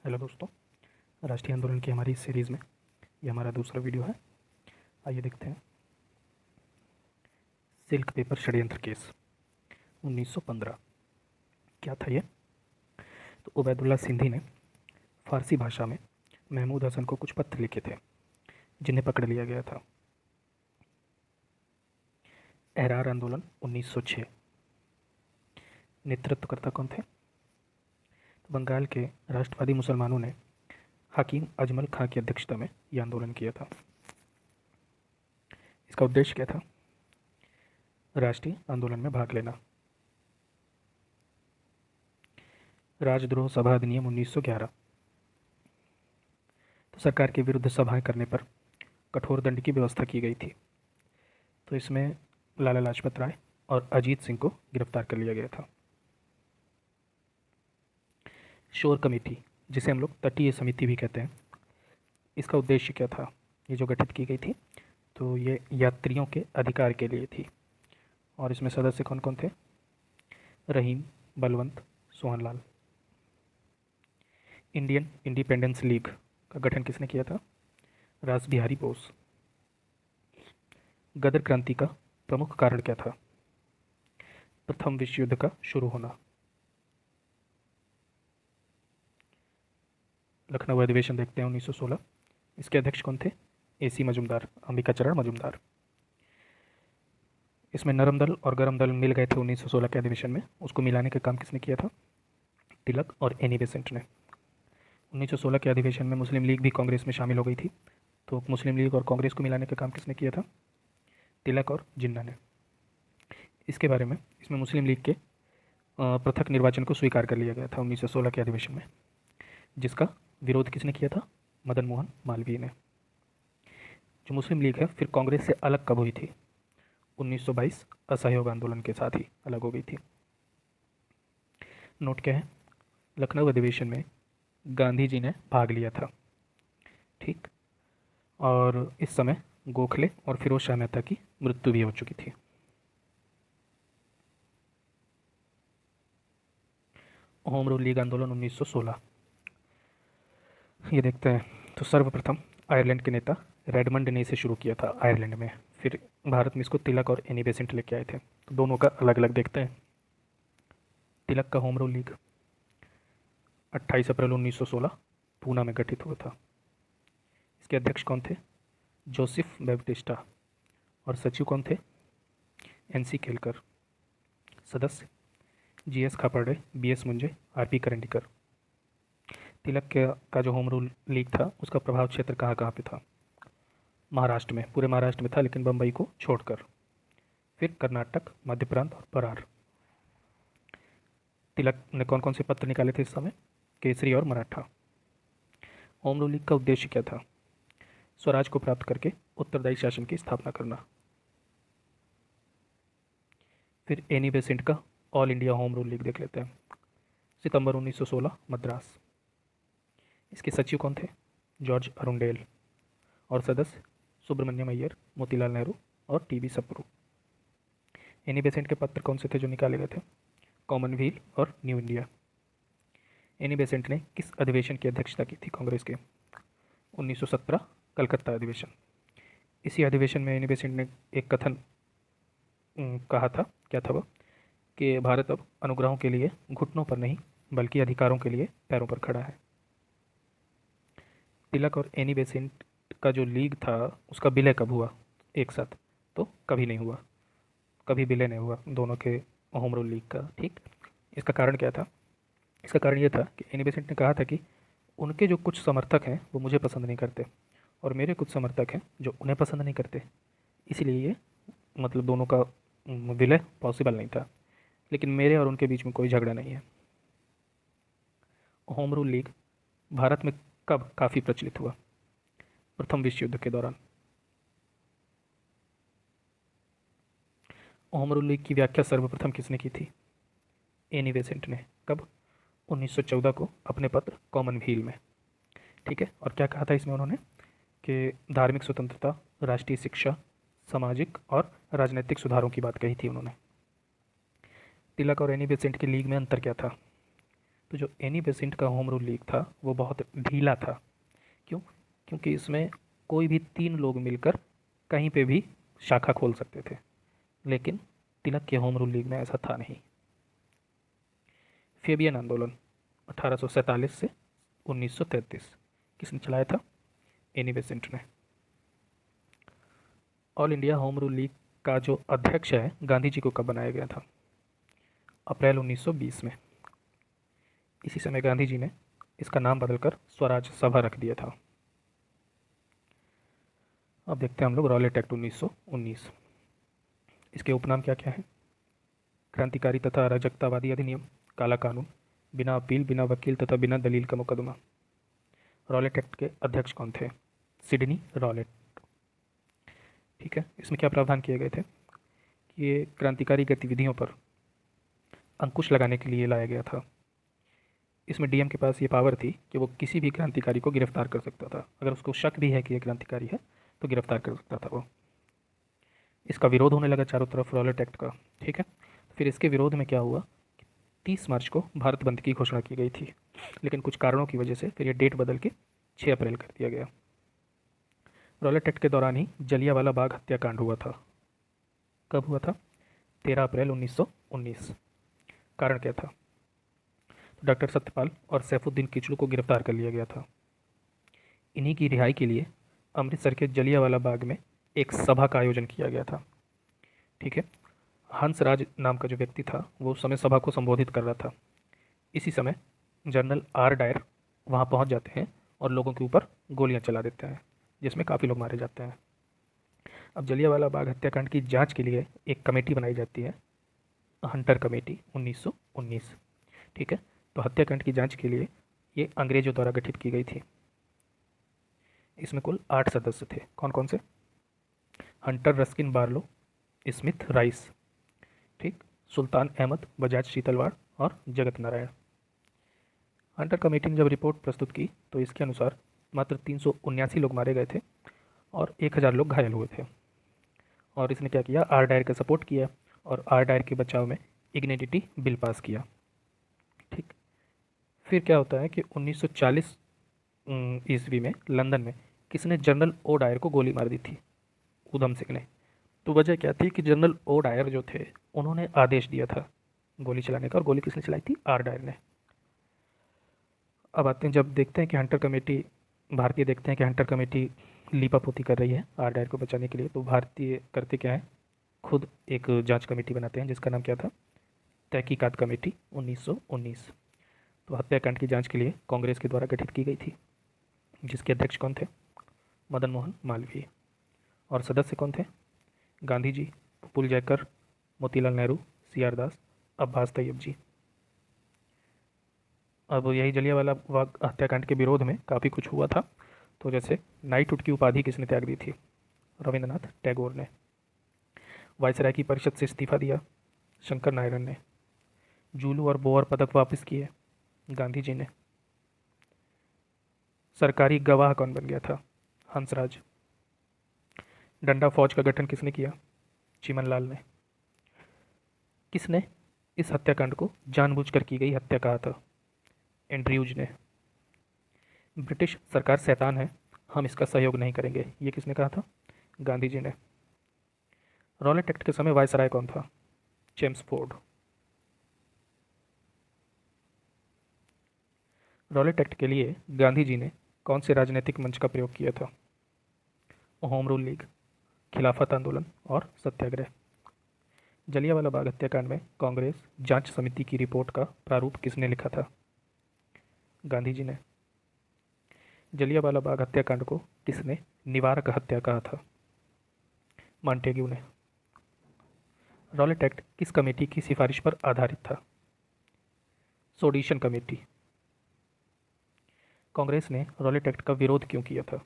Hello दोस्तों, राष्ट्रीय आंदोलन की हमारी इस सीरीज़ में ये हमारा दूसरा वीडियो है। आइए देखते हैं। सिल्क पेपर षड्यंत्र केस 1915 क्या था ये? तो उबैदुल्ला सिंधी ने फ़ारसी भाषा में महमूद हसन को कुछ पत्र लिखे थे जिन्हें पकड़ लिया गया था। एहरार आंदोलन 1906 नेतृत्वकर्ता कौन थे? तो बंगाल के राष्ट्रवादी मुसलमानों ने हकीम अजमल खां की अध्यक्षता में यह आंदोलन किया था। इसका उद्देश्य क्या था? राष्ट्रीय आंदोलन में भाग लेना। राजद्रोह सभा अधिनियम 1911 तो सरकार के विरुद्ध सभाएं करने पर कठोर दंड की व्यवस्था की गई थी। तो इसमें लाला लाजपत राय और अजीत सिंह को गिरफ्तार कर लिया गया था। शोर कमेटी, जिसे हम लोग तटीय समिति भी कहते हैं, इसका उद्देश्य क्या था? ये जो गठित की गई थी तो ये यात्रियों के अधिकार के लिए थी। और इसमें सदस्य कौन कौन थे? Rahim, Balwant, Sohanlal. Indian Independence League का गठन किसने किया था? रास बिहारी बोस। गदर क्रांति का प्रमुख कारण क्या था? प्रथम विश्व युद्ध का शुरू होना। लखनऊ अधिवेशन देखते हैं 1916। इसके अध्यक्ष कौन थे? AC मजुमदार, अंबिकाचरण मजुमदार। इसमें नरम दल और गरम दल मिल गए थे 1916 के अधिवेशन में। उसको मिलाने का काम किसने किया था? तिलक और एनी बेसेंट ने। 1916 के अधिवेशन में मुस्लिम लीग भी कांग्रेस में शामिल हो गई थी। तो मुस्लिम लीग और कांग्रेस को मिलाने का काम किसने किया था? तिलक और जिन्ना ने। इसके बारे में इसमें मुस्लिम लीग के पृथक निर्वाचन को स्वीकार कर लिया गया था 1916 के अधिवेशन में, जिसका विरोध किसने किया था? मदन मोहन मालवीय ने। जो मुस्लिम लीग है फिर कांग्रेस से अलग कब हुई थी? 1922 असहयोग आंदोलन के साथ ही अलग हो गई थी। नोट क्या है? लखनऊ अधिवेशन में गांधी जी ने भाग लिया था, ठीक। और इस समय गोखले और फिरोज शाह मेहता की मृत्यु भी हो चुकी थी। होम रूल लीग आंदोलन 1916 ये देखते हैं। तो सर्वप्रथम आयरलैंड के नेता रेडमंड ने इसे शुरू किया था आयरलैंड में। फिर भारत में इसको तिलक और एनी बेसेंट लेके आए थे। तो दोनों का अलग अलग देखते हैं। तिलक का होम रूल लीग 28 अप्रैल 1916 पूना में गठित हुआ था। इसके अध्यक्ष कौन थे? Joseph Baptista. और सचिव कौन थे? NC केलकर। सदस्य GS Khaparde, BS Moonje, RP करंडीकर। तिलक का जो होम रूल लीग था उसका प्रभाव क्षेत्र कहाँ कहाँ पे था? महाराष्ट्र में, पूरे महाराष्ट्र में था, लेकिन बम्बई को छोड़कर। फिर कर्नाटक, मध्य प्रांत और बरार। तिलक ने कौन कौन से पत्र निकाले थे इस समय? केसरी और मराठा। होम रूल लीग का उद्देश्य क्या था? स्वराज को प्राप्त करके उत्तरदायी शासन की स्थापना करना। फिर एनी बेसेंट का all India home rule league देख लेते हैं। सितंबर 1916 मद्रास। इसके सचिव कौन थे? George Arundale. और सदस्य सुब्रमण्यम अय्यर, मोतीलाल नेहरू और TB सप्रू। एनी बेसेंट के पत्र कौन से थे जो निकाले गए थे? कॉमनवेल्थ और न्यू इंडिया। एनी बेसेंट ने किस अधिवेशन की अध्यक्षता की थी कांग्रेस के? 1917 कलकत्ता अधिवेशन। इसी अधिवेशन में एनी बेसेंट ने एक कथन कहा था। क्या था वो? कि भारत अब अनुग्रहों के लिए घुटनों पर नहीं बल्कि अधिकारों के लिए पैरों पर खड़ा है। तिलक और एनी बेसेंट का जो लीग था उसका विलय कब हुआ एक साथ? तो कभी नहीं हुआ, कभी विलय नहीं हुआ दोनों के होम रूल लीग का, ठीक। इसका कारण क्या था? इसका कारण ये था कि एनी बेसेंट ने कहा था कि उनके जो कुछ समर्थक हैं वो मुझे पसंद नहीं करते और मेरे कुछ समर्थक हैं जो उन्हें पसंद नहीं करते, इसीलिए ये मतलब दोनों का विलय पॉसिबल नहीं था। लेकिन मेरे और उनके बीच में कोई झगड़ा नहीं है। होम रूल लीग भारत में कब काफ़ी प्रचलित हुआ? प्रथम विश्व युद्ध के दौरान। होम रूल लीग की व्याख्या सर्वप्रथम किसने की थी? एनी बेसेंट ने। कब? 1914 को अपने पत्र कॉमनवेल्थ में, ठीक है। और क्या कहा था इसमें उन्होंने? कि धार्मिक स्वतंत्रता, राष्ट्रीय शिक्षा, सामाजिक और राजनीतिक सुधारों की बात कही थी उन्होंने। तिलक और एनी बेसेंट की लीग में अंतर क्या था? तो जो एनी बेसेंट का होम रूल लीग था वो बहुत ढीला था। क्यों? क्योंकि इसमें कोई भी 3 लोग मिलकर कहीं पे भी शाखा खोल सकते थे, लेकिन तिलक के होम रूल लीग में ऐसा था नहीं। फेबियन आंदोलन 1847 से 1933 किसने चलाया था? एनी बेसेंट ने। All India home rule league का जो अध्यक्ष है गांधी जी को कब बनाया गया था? अप्रैल 1920 में। इसी समय गांधी जी ने इसका नाम बदलकर स्वराज सभा रख दिया था। अब देखते हैं हम लोग रॉलेट एक्ट 1919। इसके उपनाम क्या क्या है? क्रांतिकारी तथा अराजकतावादी अधिनियम, काला कानून, बिना अपील, बिना वकील तथा बिना दलील का मुकदमा। रॉलेट एक्ट के अध्यक्ष कौन थे? Sydney Rowlatt. ठीक है, इसमें क्या प्रावधान किए गए थे कि ये क्रांतिकारी गतिविधियों पर अंकुश लगाने के लिए लाया गया था। इसमें डीएम के पास ये पावर थी कि वो किसी भी क्रांतिकारी को गिरफ्तार कर सकता था। अगर उसको शक भी है कि ये क्रांतिकारी है तो गिरफ्तार कर सकता था वो। इसका विरोध होने लगा चारों तरफ रॉलेट एक्ट का। ठीक है, फिर इसके विरोध में क्या हुआ? 30 मार्च को भारत बंद की घोषणा की गई थी, लेकिन कुछ कारणों की वजह से फिर ये डेट बदल के 6 अप्रैल कर दिया गया। रॉलेट एक्ट के दौरान ही जलियांवाला बाग हत्याकांड हुआ था। कब हुआ था? 13 अप्रैल 1919। कारण क्या था? डॉक्टर सत्यपाल और सैफुद्दीन किचलू को गिरफ्तार कर लिया गया था। इन्हीं की रिहाई के लिए अमृतसर के जलियांवाला बाग में एक सभा का आयोजन किया गया था। ठीक है, हंसराज नाम का जो व्यक्ति था वो उस समय सभा को संबोधित कर रहा था। इसी समय जनरल आर डायर वहाँ पहुँच जाते हैं और लोगों के ऊपर गोलियाँ चला देते हैं, जिसमें काफ़ी लोग मारे जाते हैं। अब जलियांवाला बाग हत्याकांड की जांच के लिए एक कमेटी बनाई जाती है, हंटर कमेटी 1919। ठीक है, तो हत्याकांड की जांच के लिए ये अंग्रेजों द्वारा गठित की गई थी। इसमें कुल 8 सदस्य थे। कौन कौन से? Hunter Ruskin Barlow, Smith rice, ठीक, सुल्तान अहमद, बजाज शीतलवाड़ और जगत नारायण। हंटर कमेटी ने जब रिपोर्ट प्रस्तुत की तो इसके अनुसार मात्र 379 लोग मारे गए थे और 1000 लोग घायल हुए थे। और इसने क्या किया? आर डायर का सपोर्ट किया और आर डायर के बचाव में इग्नेडिटी बिल पास किया। ठीक, फिर क्या होता है कि 1940 ईस्वी में लंदन में किसने जनरल ओ डायर को गोली मार दी थी? उधम सिंह ने। तो वजह क्या थी कि जनरल ओ डायर जो थे उन्होंने आदेश दिया था गोली चलाने का, और गोली किसने चलाई थी? आर डायर ने। अब आते हैं, जब देखते हैं कि हंटर कमेटी, भारतीय देखते हैं कि हंटर कमेटी लीपापोती कर रही है आर डायर को बचाने के लिए, तो भारतीय करते क्या है? खुद एक जांच कमेटी बनाते हैं जिसका नाम क्या था? तहकीकात कमेटी 1919। तो हत्याकांड की जांच के लिए कांग्रेस के द्वारा गठित की गई थी, जिसके अध्यक्ष कौन थे? मदन मोहन मालवीय। और सदस्य कौन थे? गांधी जी, प्रफुल्ल जयकर, मोतीलाल नेहरू, सी आर दास, अब्बास तैयब जी। अब यही जलियांवाला बाग हत्याकांड के विरोध में काफ़ी कुछ हुआ था। तो जैसे नाइटहुड की उपाधि किसने त्याग दी थी? रविंद्रनाथ टैगोर ने। वायसराय की परिषद से इस्तीफा दिया, शंकर नारायण ने। जूलू और बोअर पदक वापस किए, गांधी जी ने। सरकारी गवाह कौन बन गया था? हंसराज। डंडा फौज का गठन किसने किया? चिमनलाल ने। किसने इस हत्याकांड को जानबूझकर की गई हत्या कहा था? एंड्रयूज ने। ब्रिटिश सरकार शैतान है, हम इसका सहयोग नहीं करेंगे, ये किसने कहा था? गांधी जी ने। रॉलेट एक्ट के समय वायसराय कौन था? चेम्सफोर्ड। रॉलेट एक्ट के लिए गांधी जी ने कौन से राजनीतिक मंच का प्रयोग किया था? होम रूल लीग, खिलाफत आंदोलन और सत्याग्रह। जलियांवाला बाग हत्याकांड में कांग्रेस जांच समिति की रिपोर्ट का प्रारूप किसने लिखा था? गांधी जी ने। जलियांवाला बाग हत्याकांड को किसने निवारक हत्या कहा था? मॉन्टेग्यू ने। रॉलेट एक्ट किस कमेटी की सिफारिश पर आधारित था? सोडिशन कमेटी। कांग्रेस ने रॉलेट एक्ट का विरोध क्यों किया था?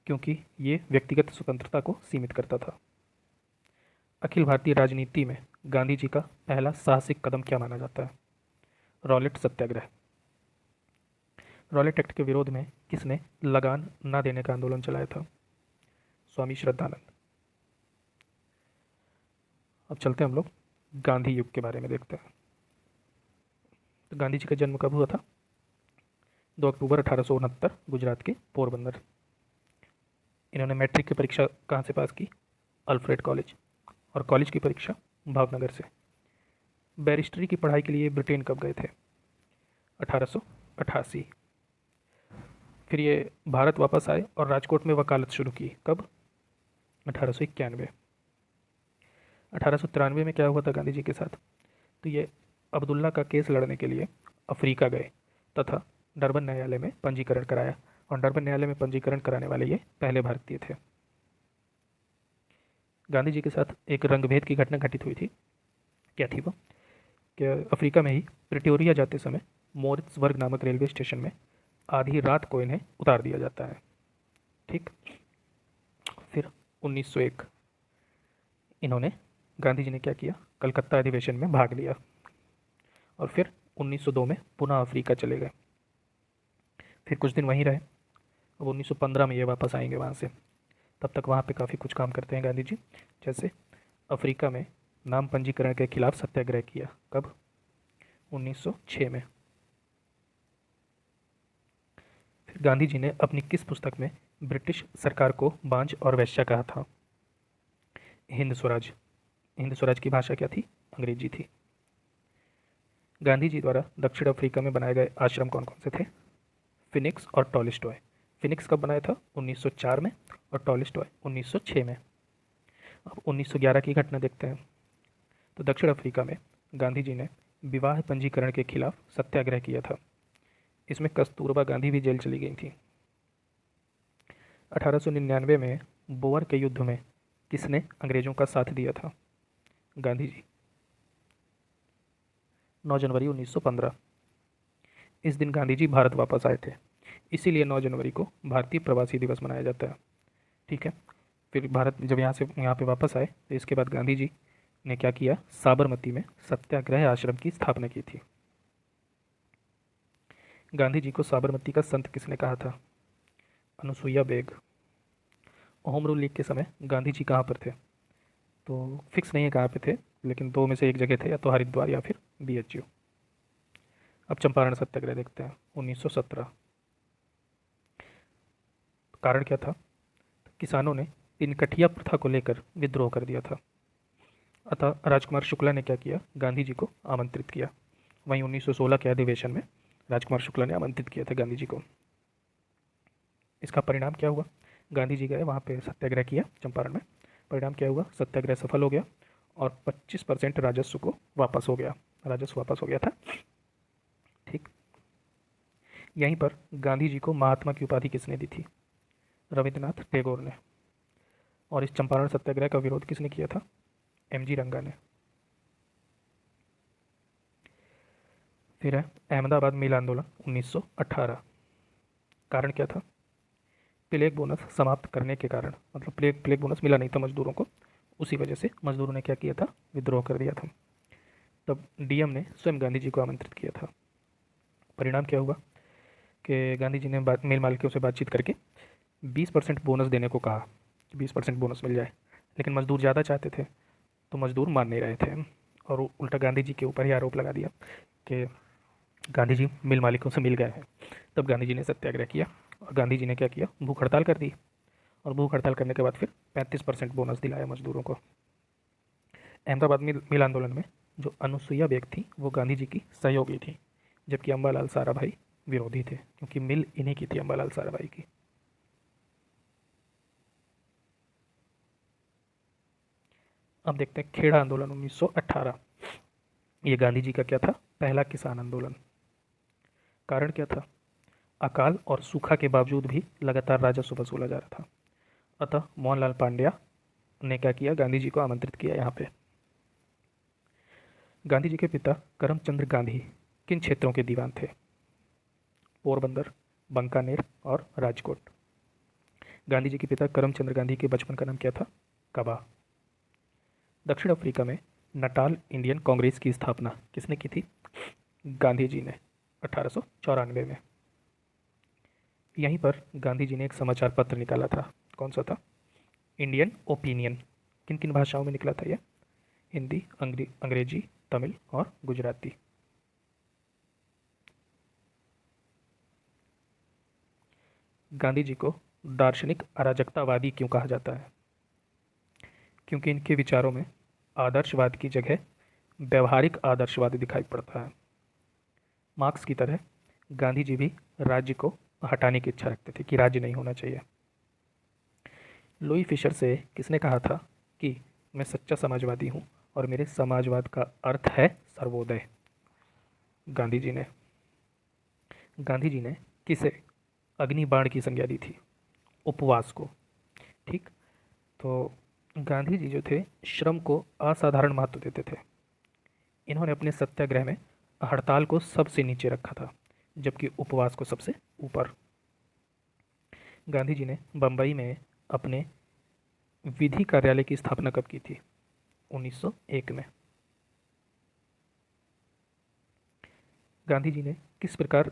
क्योंकि ये व्यक्तिगत स्वतंत्रता को सीमित करता था। अखिल भारतीय राजनीति में गांधी जी का पहला साहसिक कदम क्या माना जाता है? रॉलेट सत्याग्रह। रॉलेट एक्ट के विरोध में किसने लगान न देने का आंदोलन चलाया था? स्वामी श्रद्धानंद। अब चलते हैं हम लोग गांधी युग के बारे में देखते हैं। तो गांधी जी का जन्म कब हुआ था? 2 अक्टूबर 1869, गुजरात के पोरबंदर। इन्होंने मैट्रिक की परीक्षा कहाँ से पास की? Alfred college. और कॉलेज की परीक्षा भावनगर से। बैरिस्ट्री की पढ़ाई के लिए ब्रिटेन कब गए थे? 1888। फिर ये भारत वापस आए और राजकोट में वकालत शुरू की, कब? 1891। 1893 में क्या हुआ था गांधी जी के साथ? तो ये अब्दुल्ला का केस लड़ने के लिए अफ्रीका गए तथा डरबन न्यायालय में पंजीकरण कराया, और डरबन न्यायालय में पंजीकरण कराने वाले ये पहले भारतीय थे। गांधी जी के साथ एक रंगभेद की घटना घटित हुई थी। क्या थी वो? कि अफ्रीका में ही प्रिटोरिया जाते समय मोरित्सबर्ग नामक रेलवे स्टेशन में आधी रात को इन्हें उतार दिया जाता है। ठीक। फिर 1901 इन्होंने, गांधी जी ने क्या किया? कलकत्ता अधिवेशन में भाग लिया, और फिर 1902 में पुनः अफ्रीका चले गए। फिर कुछ दिन वहीं रहे। अब 1915 में ये वापस आएंगे वहाँ से। तब तक वहाँ पे काफ़ी कुछ काम करते हैं गांधी जी। जैसे अफ्रीका में नाम पंजीकरण के खिलाफ सत्याग्रह किया, कब? 1906 में। फिर गांधी जी ने अपनी किस पुस्तक में ब्रिटिश सरकार को बांझ और वेश्या कहा था? हिंद स्वराज। हिंद स्वराज की भाषा क्या थी? अंग्रेजी थी। गांधी जी द्वारा दक्षिण अफ्रीका में बनाए गए आश्रम कौन कौन से थे? फिनिक्स और टॉलस्टॉय। फिनिक्स कब बनाया था? 1904 में, और टॉलस्टॉय 1906 में। अब 1911 की घटना देखते हैं। तो दक्षिण अफ्रीका में गांधी जी ने विवाह पंजीकरण के खिलाफ सत्याग्रह किया था। इसमें कस्तूरबा गांधी भी जेल चली गई थी। 1899 में बोअर के युद्ध में किसने अंग्रेजों का साथ दिया था? गांधी जी। 9 जनवरी 1915। इस दिन गांधी जी भारत वापस आए थे, इसीलिए 9 जनवरी को भारतीय प्रवासी दिवस मनाया जाता है। ठीक है। फिर भारत जब यहाँ पे वापस आए तो इसके बाद गांधी जी ने क्या किया? साबरमती में सत्याग्रह आश्रम की स्थापना की थी। गांधी जी को साबरमती का संत किसने कहा था? Anusuiya Beg. Home rule league के समय गांधी जी कहाँ पर थे? तो फिक्स नहीं है कहाँ पे थे, लेकिन दो में से एक जगह थे, या तो हरिद्वार या फिर BHU। अब चंपारण सत्याग्रह देखते हैं, 1917। कारण क्या था? किसानों ने तिनकठिया प्रथा को लेकर विद्रोह कर दिया था। अतः राजकुमार शुक्ला ने क्या किया? गांधी जी को आमंत्रित किया। वहीं 1916 के अधिवेशन में राजकुमार शुक्ला ने आमंत्रित किया था गांधी जी को। इसका परिणाम क्या हुआ? गांधी जी गए वहाँ पे, सत्याग्रह किया चंपारण में। परिणाम क्या हुआ? सत्याग्रह सफल हो गया और 25% राजस्व को वापस हो गया, राजस्व वापस हो गया था। ठीक। यहीं पर गांधी जी को महात्मा की उपाधि किसने दी थी? रविंद्रनाथ टैगोर ने। और इस चंपारण सत्याग्रह का विरोध किसने किया था? MG रंगा ने। फिर है अहमदाबाद मिल आंदोलन 1918। कारण क्या था? प्लेग बोनस समाप्त करने के कारण, मतलब प्लेग बोनस मिला नहीं था मजदूरों को, उसी वजह से मजदूरों ने क्या किया था? विद्रोह कर दिया था। तब DM ने स्वयं गांधी जी को आमंत्रित किया था। परिणाम क्या हुआ? कि गांधी जी ने मिल मालिकों से बातचीत करके 20% बोनस देने को कहा, 20% बोनस मिल जाए। लेकिन मजदूर ज़्यादा चाहते थे, तो मजदूर मान नहीं रहे थे, और उल्टा गांधी जी के ऊपर ही आरोप लगा दिया कि गांधी जी मिल मालिकों से मिल गए हैं। तब गांधी जी ने सत्याग्रह किया, और गांधी जी ने क्या किया? भूख हड़ताल कर दी, और भूख हड़ताल करने के बाद फिर 35% बोनस दिलाया मजदूरों को। अहमदाबाद मिल आंदोलन में जो अनुसुईया बेग थी वो गांधी जी की सहयोगी थी, जबकि अम्बालाल साराभाई विरोधी थे, क्योंकि मिल इन्हीं की थी, अम्बालाल साराभाई की। अब देखते हैं खेड़ा आंदोलन 1918। ये गांधी जी का क्या था? पहला किसान आंदोलन। कारण क्या था? अकाल और सूखा के बावजूद भी लगातार राजस्व वसूला जा रहा था। अतः मोहनलाल पांड्या ने क्या किया? गांधी जी को आमंत्रित किया यहाँ पे। गांधी जी के पिता करमचंद गांधी किन क्षेत्रों के दीवान थे? पोरबंदर, बंकानेर और राजकोट। गांधी जी के पिता करमचंद गांधी के बचपन का नाम क्या था? कबा। दक्षिण अफ्रीका में नटाल इंडियन कांग्रेस की स्थापना किसने की थी? गांधी जी ने, 1894 में। यहीं पर गांधी जी ने एक समाचार पत्र निकाला था। कौन सा था? Indian opinion. किन किन भाषाओं में निकला था यह? हिंदी, अंग्रेजी, तमिल और गुजराती। गांधी जी को दार्शनिक अराजकतावादी क्यों कहा जाता है? क्योंकि इनके विचारों में आदर्शवाद की जगह व्यवहारिक आदर्शवाद दिखाई पड़ता है। मार्क्स की तरह गांधी जी भी राज्य को हटाने की इच्छा रखते थे कि राज्य नहीं होना चाहिए। लुई फिशर से किसने कहा था कि मैं सच्चा समाजवादी हूँ और मेरे समाजवाद का अर्थ है सर्वोदय? गांधी जी ने। गांधी जी ने किसे अग्निबाण की संज्ञा दी थी? उपवास को। ठीक। तो गांधी जी जो थे श्रम को असाधारण महत्व देते थे। इन्होंने अपने सत्याग्रह में हड़ताल को सबसे नीचे रखा था, जबकि उपवास को सबसे ऊपर। गांधी जी ने बम्बई में अपने विधि कार्यालय की स्थापना कब की थी? 1901 में। गांधी जी ने किस प्रकार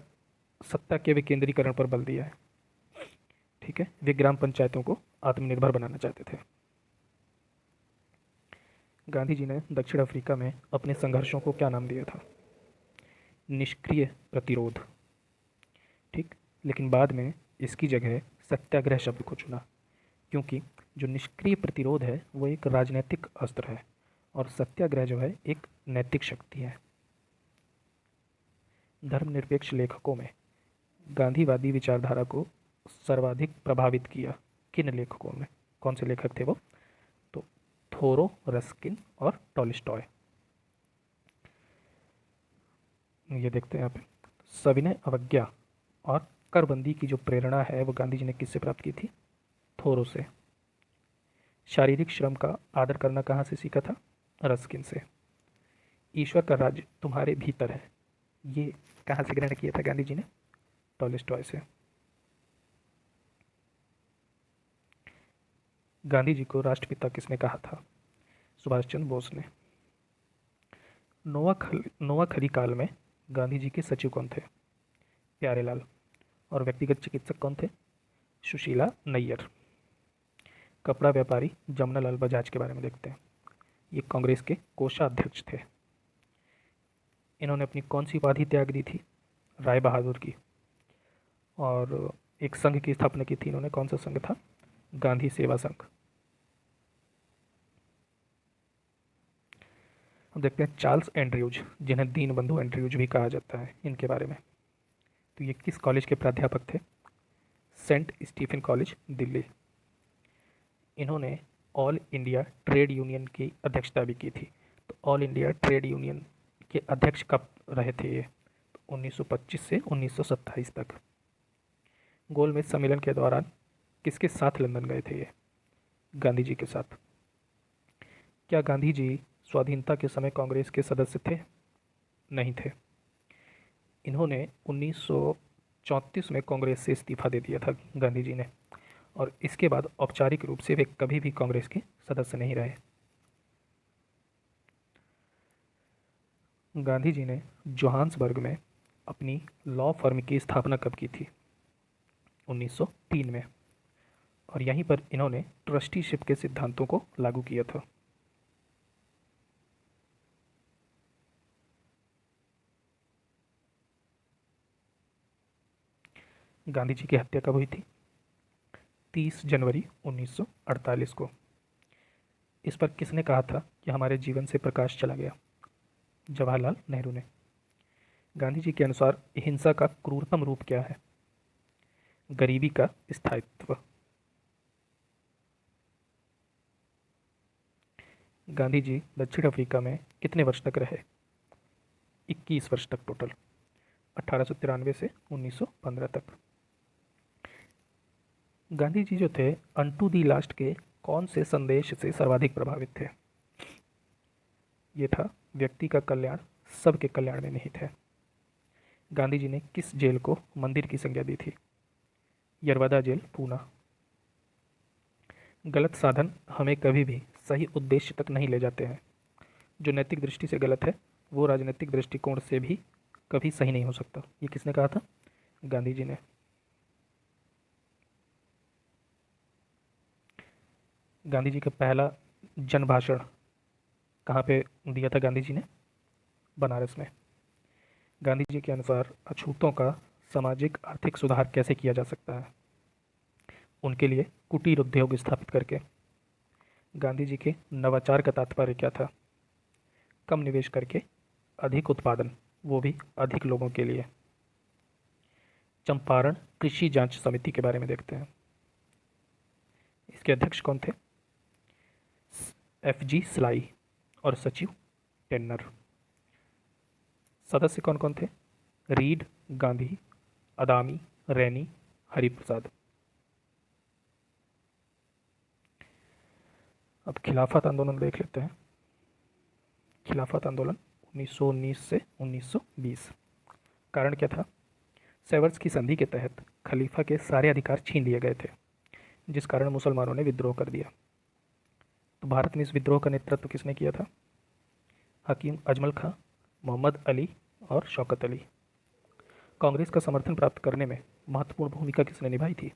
सत्ता के विकेंद्रीकरण पर बल दिया है? ठीक है, वे ग्राम पंचायतों को आत्मनिर्भर बनाना चाहते थे। गांधी जी ने दक्षिण अफ्रीका में अपने संघर्षों को क्या नाम दिया था? निष्क्रिय प्रतिरोध। ठीक। लेकिन बाद में इसकी जगह सत्याग्रह शब्द को चुना, क्योंकि जो निष्क्रिय प्रतिरोध है वो एक राजनीतिक अस्त्र है और सत्याग्रह जो है एक नैतिक शक्ति है। धर्मनिरपेक्ष लेखकों में गांधीवादी विचारधारा को सर्वाधिक प्रभावित किया किन लेखकों में? कौन से लेखक थे वो? तो थोरो, रस्किन और टॉलस्टॉय। ये देखते हैं यहाँ पे। सविनय अवज्ञा और करबंदी की जो प्रेरणा है वो गांधी जी ने किससे प्राप्त की थी? थोरो से। शारीरिक श्रम का आदर करना कहाँ से सीखा था? रस्किन से। ईश्वर का राज्य तुम्हारे भीतर है, ये कहाँ से ग्रहण किया था गांधी जी ने? टॉलस्टॉय से। गांधी जी को राष्ट्रपिता किसने कहा था? सुभाष चंद्र बोस ने। नोआखली काल में गांधी जी के सचिव कौन थे? प्यारेलाल। और व्यक्तिगत चिकित्सक कौन थे? सुशीला नैयर। कपड़ा व्यापारी जमनालाल बजाज के बारे में देखते हैं। ये कांग्रेस के कोषाध्यक्ष थे। इन्होंने अपनी कौन सी उपाधि त्याग दी थी? राय बहादुर की। और एक संघ की स्थापना की थी इन्होंने। कौन सा संघ था? गांधी सेवा संघ। अब देखते हैं चार्ल्स एंड्रयूज, जिन्हें दीनबंधु एंड्रयूज भी कहा जाता है, इनके बारे में। तो ये किस कॉलेज के प्राध्यापक थे? Saint Stephen college, Delhi. इन्होंने ऑल इंडिया ट्रेड यूनियन की अध्यक्षता भी की थी। तो ऑल इंडिया ट्रेड यूनियन के अध्यक्ष कब रहे थे ये? तो 1925 से 1927 तक। गोलमेज सम्मेलन के दौरान किसके साथ लंदन गए थे ये? गांधी जी के साथ। क्या गांधी जी स्वाधीनता के समय कांग्रेस के सदस्य थे? नहीं थे। इन्होंने 1934 में कांग्रेस से इस्तीफा दे दिया था गांधी जी ने, और इसके बाद औपचारिक रूप से वे कभी भी कांग्रेस के सदस्य नहीं रहे। गांधी जी ने जोहान्सबर्ग में अपनी लॉ फर्म की स्थापना कब की थी? 1903 में। और यहीं पर इन्होंने ट्रस्टीशिप के सिद्धांतों को लागू किया था। गांधी जी की हत्या कब हुई थी? 30 जनवरी 1948 को। इस पर किसने कहा था कि हमारे जीवन से प्रकाश चला गया? जवाहरलाल नेहरू ने। गांधी जी के अनुसार हिंसा का क्रूरतम रूप क्या है? गरीबी का स्थायित्व। गांधी जी दक्षिण अफ्रीका में कितने वर्ष तक रहे? 21 वर्ष तक टोटल, 1893 से 1915 तक। गांधी जी जो थे अनटू दी लास्ट के कौन से संदेश से सर्वाधिक प्रभावित थे? ये था व्यक्ति का कल्याण सबके कल्याण में निहित है। गांधी जी ने किस जेल को मंदिर की संज्ञा दी थी? यरवदा जेल, पूना। गलत साधन हमें कभी भी सही उद्देश्य तक नहीं ले जाते हैं। जो नैतिक दृष्टि से गलत है वो राजनीतिक दृष्टिकोण से भी कभी सही नहीं हो सकता। ये किसने कहा था? गांधी जी ने। गांधी जी का पहला जन भाषण कहाँ पे दिया था गांधी जी ने? बनारस में। गांधी जी के अनुसार अछूतों का सामाजिक आर्थिक सुधार कैसे किया जा सकता है? उनके लिए कुटीर उद्योग स्थापित करके। गांधी जी के नवाचार का तात्पर्य क्या था? कम निवेश करके अधिक उत्पादन, वो भी अधिक लोगों के लिए। चंपारण कृषि जांच समिति के बारे में देखते हैं। इसके अध्यक्ष कौन थे? FG स्लाई और सचिव टेन्नर। सदस्य कौन कौन थे? रीड, गांधी, अदामी, रैनी, हरिप्रसाद। अब खिलाफत आंदोलन देख लेते हैं। खिलाफत आंदोलन 1919 से 1920। कारण क्या था? सेवर्स की संधि के तहत खलीफा के सारे अधिकार छीन लिए गए थे, जिस कारण मुसलमानों ने विद्रोह कर दिया। तो भारत में इस विद्रोह का नेतृत्व किसने किया था? हकीम अजमल खां, मोहम्मद अली और शौकत अली। कांग्रेस का समर्थन प्राप्त करने में महत्वपूर्ण भूमिका किसने निभाई थी?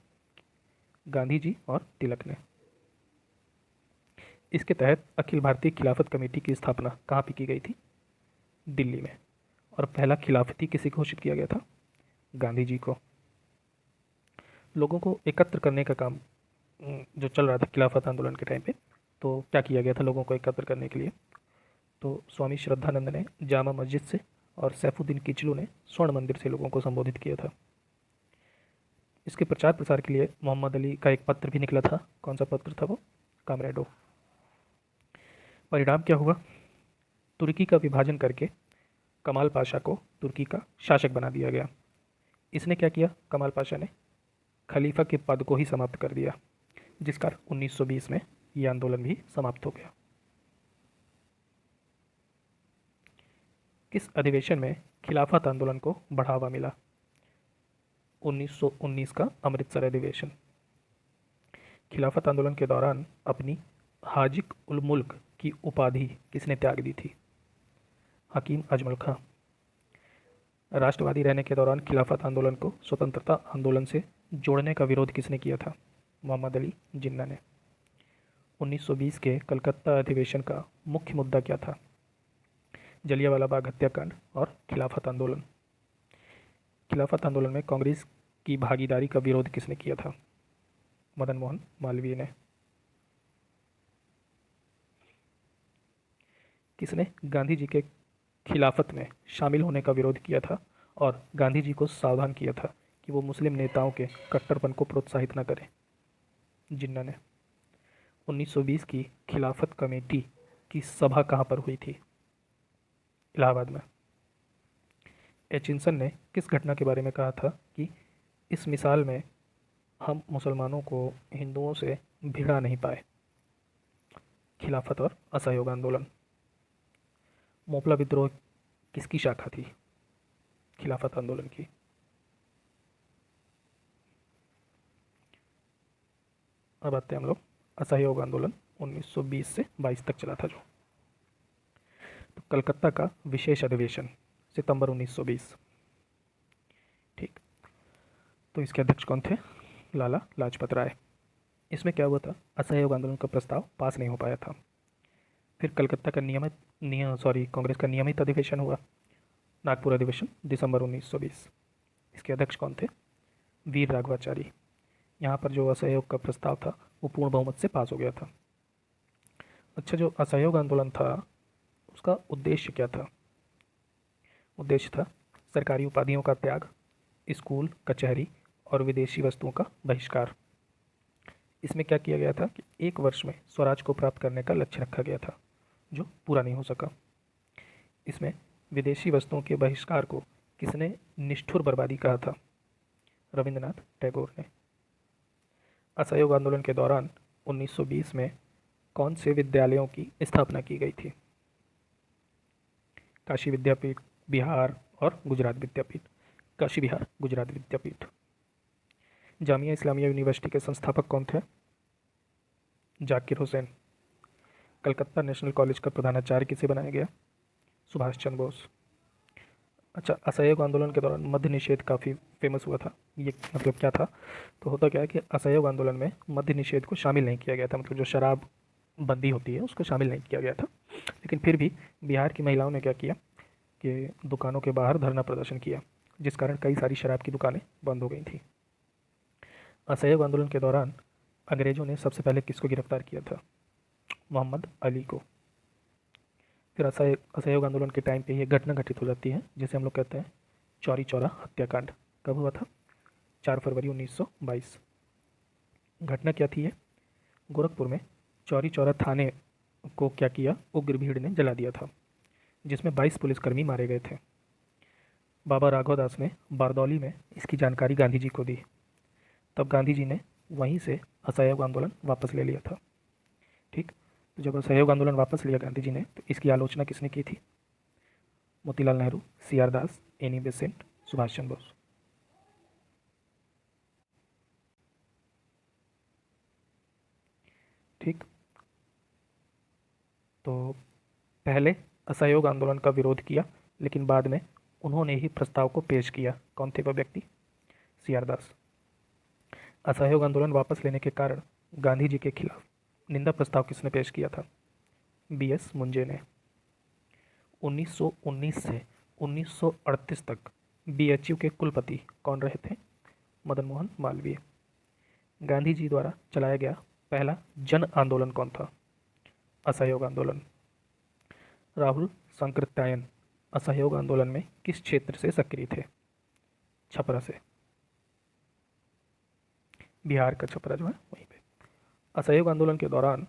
गांधी जी और तिलक ने। इसके तहत अखिल भारतीय खिलाफत कमेटी की स्थापना कहाँ पे की गई थी? दिल्ली में। और पहला खिलाफती किसे घोषित किया गया था? गांधी जी को। लोगों को एकत्र करने का काम जो चल रहा था खिलाफत आंदोलन के टाइम पे, तो क्या किया गया था लोगों को एकत्र करने के लिए? तो स्वामी श्रद्धानंद ने जामा मस्जिद से और सैफुद्दीन किचलू ने स्वर्ण मंदिर से लोगों को संबोधित किया था। इसके प्रचार प्रसार के लिए मोहम्मद अली का एक पत्र भी निकला था। कौन सा पत्र था वो? कामरेडो। परिणाम क्या हुआ? तुर्की का विभाजन करके कमाल पाशा को तुर्की का शासक बना दिया गया। इसने क्या किया? कमाल पाशा ने खलीफा के पद को ही समाप्त कर दिया, जिस कारण 1920 में यह आंदोलन भी समाप्त हो गया। किस अधिवेशन में खिलाफत आंदोलन को बढ़ावा मिला? 1919 का अमृतसर अधिवेशन। खिलाफत आंदोलन के दौरान अपनी हाजिक उल मुल्क की उपाधि किसने त्याग दी थी? हकीम अजमल खां। राष्ट्रवादी रहने के दौरान खिलाफत आंदोलन को स्वतंत्रता आंदोलन से जोड़ने का विरोध किसने किया था? मोहम्मद अली जिन्ना ने। 1920 के कलकत्ता अधिवेशन का मुख्य मुद्दा क्या था? जलियांवाला बाग हत्याकांड और खिलाफत आंदोलन। खिलाफत आंदोलन में कांग्रेस की भागीदारी का विरोध किसने किया था? मदन मोहन मालवीय ने। किसने गांधी जी के खिलाफत में शामिल होने का विरोध किया था और गांधी जी को सावधान किया था कि वो मुस्लिम नेताओं के कट्टरपन को प्रोत्साहित न करें? जिन्ना ने। 1920 की खिलाफत कमेटी की सभा कहाँ पर हुई थी? इलाहाबाद में। एचिंसन ने किस घटना के बारे में कहा था कि इस मिसाल में हम मुसलमानों को हिंदुओं से भिड़ा नहीं पाए? खिलाफत और असहयोग आंदोलन। मोपला विद्रोह किसकी शाखा थी? खिलाफत आंदोलन की। अब आते हैं हम लोग असहयोग आंदोलन 1920 से 22 तक चला था जो। तो कलकत्ता का विशेष अधिवेशन सितंबर 1920। ठीक। तो इसके अध्यक्ष कौन थे? लाला लाजपत राय। इसमें क्या हुआ था? असहयोग आंदोलन का प्रस्ताव पास नहीं हो पाया था। फिर कलकत्ता का कांग्रेस का नियमित अधिवेशन हुआ, नागपुर अधिवेशन दिसंबर 1920। इसके अध्यक्ष कौन थे? वीर राघवाचारी। यहाँ पर जो असहयोग का प्रस्ताव था वो पूर्ण बहुमत से पास हो गया था। अच्छा, जो असहयोग आंदोलन था उसका उद्देश्य क्या था? उद्देश्य था सरकारी उपाधियों का त्याग, स्कूल, कचहरी और विदेशी वस्तुओं का बहिष्कार। इसमें क्या किया गया था कि एक वर्ष में स्वराज को प्राप्त करने का लक्ष्य रखा गया था, जो पूरा नहीं हो सका। इसमें विदेशी वस्तुओं के बहिष्कार को किसने निष्ठुर बर्बादी कहा था? रविंद्रनाथ टैगोर ने। असहयोग आंदोलन के दौरान 1920 में कौन से विद्यालयों की स्थापना की गई थी? काशी विद्यापीठ, बिहार और गुजरात विद्यापीठ। काशी बिहार गुजरात विद्यापीठ। जामिया इस्लामिया यूनिवर्सिटी के संस्थापक कौन थे? जाकिर हुसैन। कलकत्ता नेशनल कॉलेज का प्रधानाचार्य किसे बनाया गया? सुभाष चंद्र बोस। अच्छा, असहयोग आंदोलन के दौरान मद्य निषेध काफ़ी फेमस हुआ था। ये मतलब क्या था? तो होता क्या है कि असहयोग आंदोलन में मद्य निषेध को शामिल नहीं किया गया था, मतलब जो शराब बंदी होती है उसको शामिल नहीं किया गया था। लेकिन फिर भी बिहार की महिलाओं ने क्या किया कि दुकानों के बाहर धरना प्रदर्शन किया, जिस कारण कई सारी शराब की दुकानें बंद हो गई थी। असहयोग आंदोलन के दौरान अंग्रेज़ों ने सबसे पहले किसको गिरफ्तार किया था? मोहम्मद अली को। फिर असहयोग आंदोलन के टाइम पे ये घटना घटित हो जाती है जिसे हम लोग कहते हैं चौरी चौरा हत्याकांड। कब हुआ था? 4 फरवरी 1922। घटना क्या थी ये? गोरखपुर में चौरी चौरा थाने को क्या किया, उग्र भीड़ ने जला दिया था, जिसमें 22 पुलिसकर्मी मारे गए थे। बाबा राघव दास ने बारदौली में इसकी जानकारी गांधी जी को दी। तब गांधी जी ने वहीं से असहयोग आंदोलन वापस ले लिया था। ठीक, तो जब असहयोग आंदोलन वापस लिया गांधी जी ने, तो इसकी आलोचना किसने की थी? मोतीलाल नेहरू, सी आर दास, एनी बेसेंट, सुभाष चंद्र बोस। ठीक, तो पहले असहयोग आंदोलन का विरोध किया, लेकिन बाद में उन्होंने ही प्रस्ताव को पेश किया। कौन थे वह व्यक्ति? सी आर दास। असहयोग आंदोलन वापस लेने के कारण गांधी जी के खिलाफ निंदा प्रस्ताव किसने पेश किया था? बी एस मुंजे ने। 1919 से 1938 तक बीएचयू के कुलपति कौन रहे थे? मदन मोहन मालवीय। गांधी जी द्वारा चलाया गया पहला जन आंदोलन कौन था? असहयोग आंदोलन। राहुल सांकृत्यायन असहयोग आंदोलन में किस क्षेत्र से सक्रिय थे? छपरा से। बिहार का छपरा जो है वहीं पे। असहयोग आंदोलन के दौरान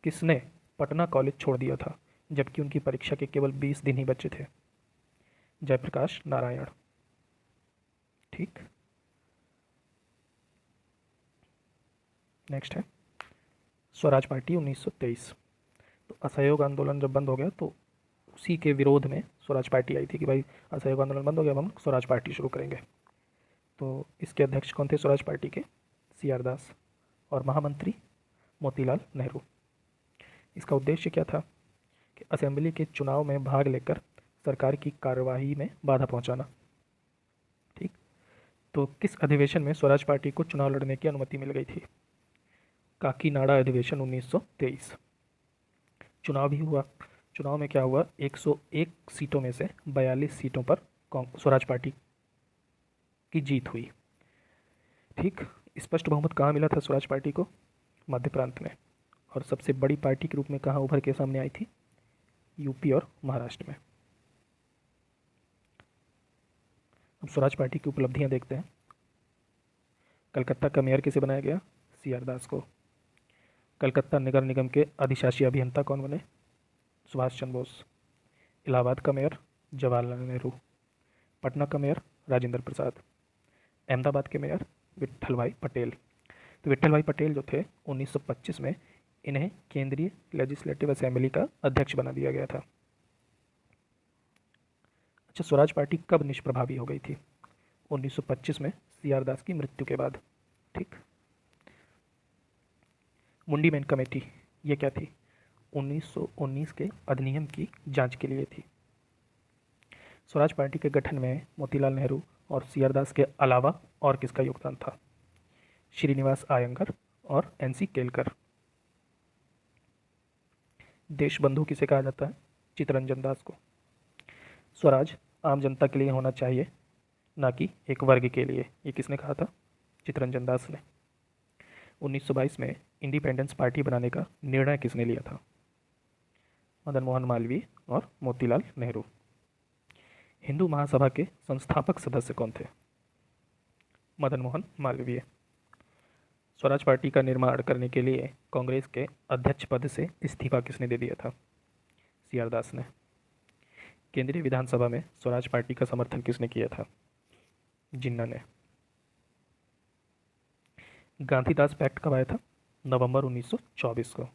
किसने पटना कॉलेज छोड़ दिया था जबकि उनकी परीक्षा के केवल 20 दिन ही बचे थे? जयप्रकाश नारायण। ठीक, नेक्स्ट है स्वराज पार्टी 1923। तो असहयोग आंदोलन जब बंद हो गया तो उसी के विरोध में स्वराज पार्टी आई थी कि भाई असहयोग आंदोलन बंद हो गया, अब हम स्वराज पार्टी शुरू करेंगे। तो इसके अध्यक्ष कौन थे स्वराज पार्टी के? सी आर दास। और महामंत्री मोतीलाल नेहरू। इसका उद्देश्य क्या था? कि असेंबली के चुनाव में भाग लेकर सरकार की कार्यवाही में बाधा पहुंचाना। ठीक, तो किस अधिवेशन में स्वराज पार्टी को चुनाव लड़ने की अनुमति मिल गई थी? काकीनाडा अधिवेशन 1923। चुनाव भी हुआ। चुनाव में क्या हुआ? 101 सीटों में से 42 सीटों पर स्वराज पार्टी की जीत हुई। ठीक, स्पष्ट बहुमत कहाँ मिला था स्वराज पार्टी को? मध्य प्रांत में। और सबसे बड़ी पार्टी के रूप में कहाँ उभर के सामने आई थी? यूपी और महाराष्ट्र में। अब स्वराज पार्टी की उपलब्धियां देखते हैं। कलकत्ता का मेयर किसे बनाया गया? सी आर दास को। कलकत्ता नगर निगम के अधिशासी अभियंता कौन बने? सुभाष चंद्र बोस। इलाहाबाद का मेयर जवाहरलाल नेहरू। पटना का मेयर राजेंद्र प्रसाद। अहमदाबाद के मेयर विट्ठल भाई पटेल। तो विट्ठल भाई पटेल जो थे 1925 में इन्हें केंद्रीय लेजिस्लेटिव असेंबली का अध्यक्ष बना दिया गया था। अच्छा, स्वराज पार्टी कब निष्प्रभावी हो गई थी? 1925 में सी आर दास की मृत्यु के बाद। ठीक, मुंडी मेन कमेटी ये क्या थी? 1919 के अधिनियम की जांच के लिए थी। स्वराज पार्टी के गठन में मोतीलाल नेहरू और सी आर दास के अलावा और किसका योगदान था? श्रीनिवास आयंगर और एनसी केलकर। देशबंधु किसे कहा जाता है? चित्तरंजन दास को। स्वराज आम जनता के लिए होना चाहिए, ना कि एक वर्ग के लिए, ये किसने कहा था? चित्तरंजन दास ने। 1922 में इंडिपेंडेंस पार्टी बनाने का निर्णय किसने लिया था? मदन मोहन मालवीय और मोतीलाल नेहरू। हिंदू महासभा के संस्थापक सदस्य कौन थे? मदन मोहन मालवीय। स्वराज पार्टी का निर्माण करने के लिए कांग्रेस के अध्यक्ष पद से इस्तीफा किसने दे दिया था? सी आर दास ने। केंद्रीय विधानसभा में स्वराज पार्टी का समर्थन किसने किया था? जिन्ना ने। गांधीदास पैक्ट कब आया था? नवंबर 1924 को।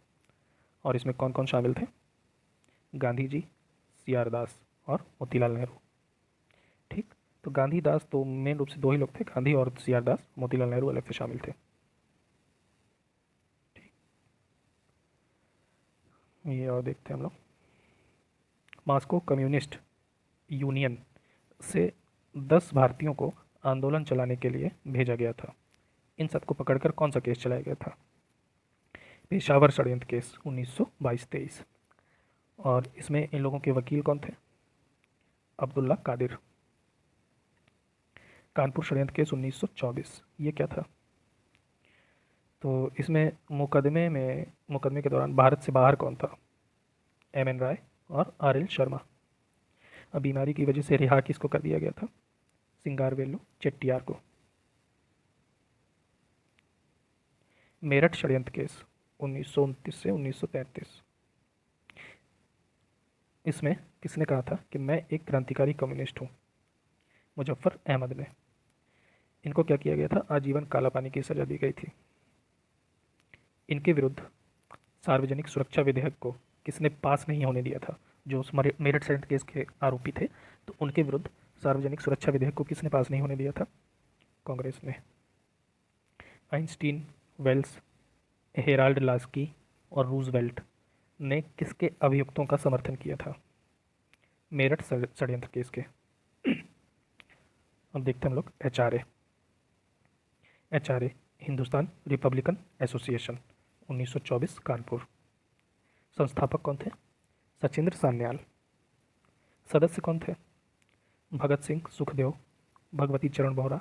और इसमें कौन कौन शामिल थे? गांधी जी, सी आर दास और मोतीलाल नेहरू। ठीक, तो गांधीदास तो मेन रूप से दो ही लोग थे, गांधी और सी आर दास। मोतीलाल नेहरू अलग से शामिल थे। ये और देखते हैं हम लोग। मॉस्को कम्युनिस्ट यूनियन से 10 भारतीयों को आंदोलन चलाने के लिए भेजा गया था। इन सबको पकड़कर कौन सा केस चलाया गया था? पेशावर षड्यंत्र केस 1922-23। और इसमें इन लोगों के वकील कौन थे? अब्दुल्ला कादिर। कानपुर षड्यंत्र केस 1924 ये क्या था? तो इसमें मुकदमे के दौरान भारत से बाहर कौन था? एम एन राय और आर एल शर्मा। अब बीमारी की वजह से रिहा किसको कर दिया गया था? सिंगारवेलु चेट्टियार को। मेरठ षड्यंत्र केस 1929 से 1933, इसमें किसने कहा था कि मैं एक क्रांतिकारी कम्युनिस्ट हूँ? मुजफ्फर अहमद ने। इनको क्या किया गया था? आजीवन काला पानी की सजा दी गई थी। इनके विरुद्ध सार्वजनिक सुरक्षा विधेयक को किसने पास नहीं होने दिया था? जो उस मेरठ षड्यंत्र केस के आरोपी थे, तो उनके विरुद्ध सार्वजनिक सुरक्षा विधेयक को किसने पास नहीं होने दिया था? कांग्रेस ने। आइंस्टीन, वेल्स, हेराल्ड लास्की और रूजवेल्ट ने किसके अभियुक्तों का समर्थन किया था मेरठ षड्यंत्र केस के? अब देखते हैं हम लोग H R A Hindustan Republican association 1924 Kanpur. संस्थापक कौन थे? सचिंद्र सान्याल। सदस्य कौन थे? भगत सिंह, सुखदेव, भगवती चरण बोहरा,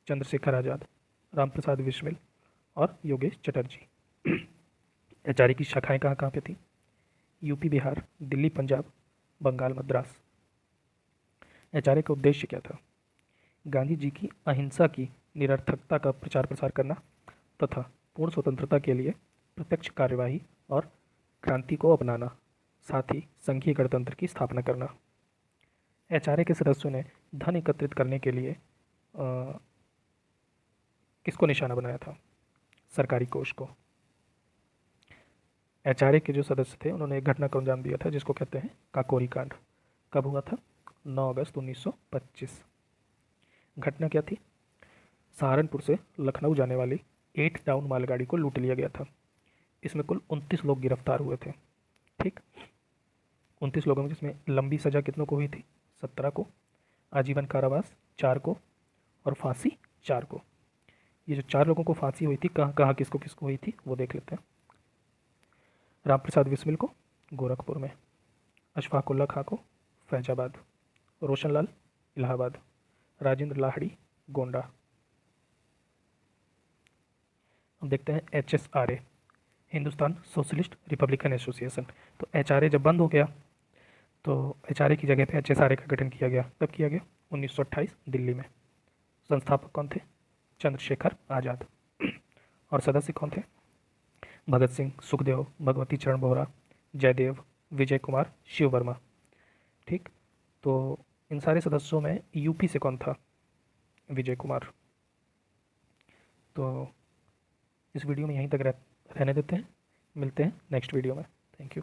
चंद्रशेखर आज़ाद, रामप्रसाद बिस्मिल और योगेश चटर्जी। एच की शाखाएं कहाँ कहाँ पे थी? यूपी, बिहार, दिल्ली, पंजाब, बंगाल, मद्रास। एच का उद्देश्य क्या था? गांधी जी की अहिंसा की निरर्थकता का प्रचार प्रसार करना तथा पूर्ण स्वतंत्रता के लिए प्रत्यक्ष कार्यवाही और क्रांति को अपनाना, साथ ही संघीय गणतंत्र की स्थापना करना। एच के सदस्यों ने धन एकत्रित करने के लिए किसको निशाना बनाया था? सरकारी कोष को। एच के जो सदस्य थे उन्होंने एक घटना को अंजाम दिया था जिसको कहते हैं काकोरी कांड। कब हुआ था? 9 अगस्त 1925। घटना क्या थी? सहारनपुर से लखनऊ जाने वाली 8 टाउन मालगाड़ी को लूट लिया गया था। इसमें कुल 29 लोग गिरफ्तार हुए थे। ठीक, 29 लोगों में जिसमें लंबी सज़ा कितनों को हुई थी? 17 को, आजीवन कारावास 4 को और फांसी 4 को। ये जो 4 लोगों को फांसी हुई थी, कहाँ कहाँ किसको किसको हुई थी वो देख लेते हैं। रामप्रसाद बिस्मिल को गोरखपुर में, अशफाकुल्ला खां को फैजाबाद, रोशनलाल इलाहाबाद, राजेंद्र लाहड़ी गोंडा। अब देखते हैं HSRA Hindustan socialist Republican association. तो HRA जब बंद हो गया तो HRA की जगह पे HSRA का गठन किया गया। कब किया गया? 1928 दिल्ली में। संस्थापक कौन थे? चंद्रशेखर आज़ाद। और सदस्य कौन थे? भगत सिंह, सुखदेव, भगवती चरण बोहरा, जयदेव, विजय कुमार, शिव वर्मा। ठीक, तो इन सारे सदस्यों में यूपी से कौन था? विजय कुमार। तो इस वीडियो में यहीं तक रहने देते हैं। मिलते हैं नेक्स्ट वीडियो में। Thank you.